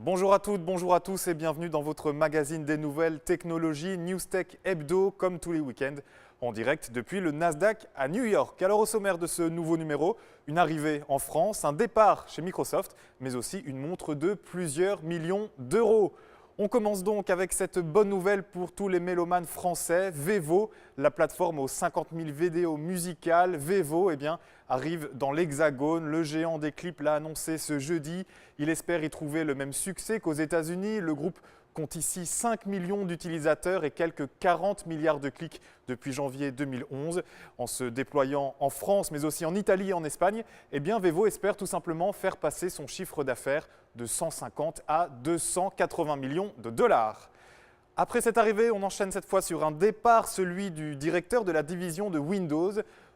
Bonjour à toutes, bonjour à tous et bienvenue dans votre magazine des nouvelles technologies Newstech Hebdo, comme tous les week-ends, en direct depuis le Nasdaq à New York. Alors au sommaire de ce nouveau numéro, une arrivée en France, un départ chez Microsoft, mais aussi une montre de plusieurs millions d'euros. On commence donc avec cette bonne nouvelle pour tous les mélomanes français. Vevo, la plateforme aux 50 000 vidéos musicales, Vevo arrive dans l'Hexagone. Le géant des clips l'a annoncé ce jeudi. Il espère y trouver le même succès qu'aux États-Unis. Le groupe compte ici 5 millions d'utilisateurs et quelques 40 milliards de clics depuis janvier 2011. En se déployant en France, mais aussi en Italie et en Espagne, Vevo espère tout simplement faire passer son chiffre d'affaires de 150 à 280 millions de dollars. Après cette arrivée, on enchaîne cette fois sur un départ, celui du directeur de la division de Windows.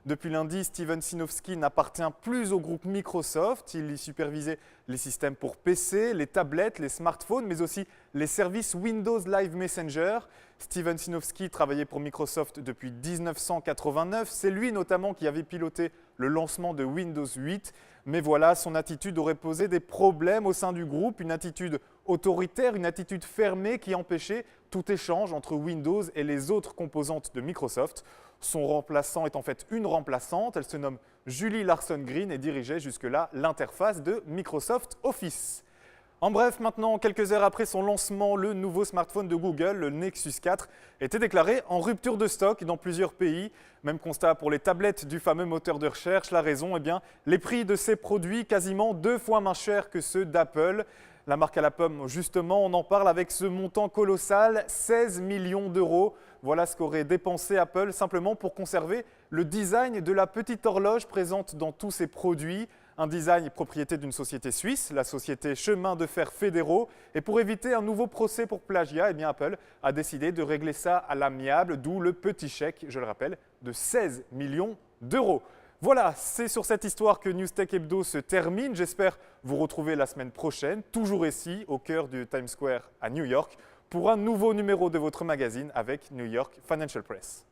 Depuis lundi, Steven Sinofsky n'appartient plus au groupe Microsoft. Il y supervisait les systèmes pour PC, les tablettes, les smartphones, mais aussi les services Windows Live Messenger. Steven Sinofsky travaillait pour Microsoft depuis 1989. C'est lui notamment qui avait piloté le lancement de Windows 8. Mais voilà, son attitude aurait posé des problèmes au sein du groupe, une attitude autoritaire, une attitude fermée qui empêchait tout échange entre Windows et les autres composantes de Microsoft. Son remplaçant est en fait une remplaçante, elle se nomme Julie Larson-Green et dirigeait jusque-là l'interface de Microsoft Office. En bref, maintenant, quelques heures après son lancement, le nouveau smartphone de Google, le Nexus 4, était déclaré en rupture de stock dans plusieurs pays. Même constat pour les tablettes du fameux moteur de recherche. La raison, les prix de ces produits quasiment 2 fois moins chers que ceux d'Apple. La marque à la pomme, justement, on en parle avec ce montant colossal, 16 millions d'euros. Voilà ce qu'aurait dépensé Apple simplement pour conserver le design de la petite horloge présente dans tous ses produits. Un design propriété d'une société suisse, la société Chemin de Fer Fédéraux. Et pour éviter un nouveau procès pour plagiat, Apple a décidé de régler ça à l'amiable, d'où le petit chèque, je le rappelle, de 16 millions d'euros. Voilà, c'est sur cette histoire que Newstech Hebdo se termine. J'espère vous retrouver la semaine prochaine, toujours ici, au cœur du Times Square à New York, pour un nouveau numéro de votre magazine avec New York Financial Press.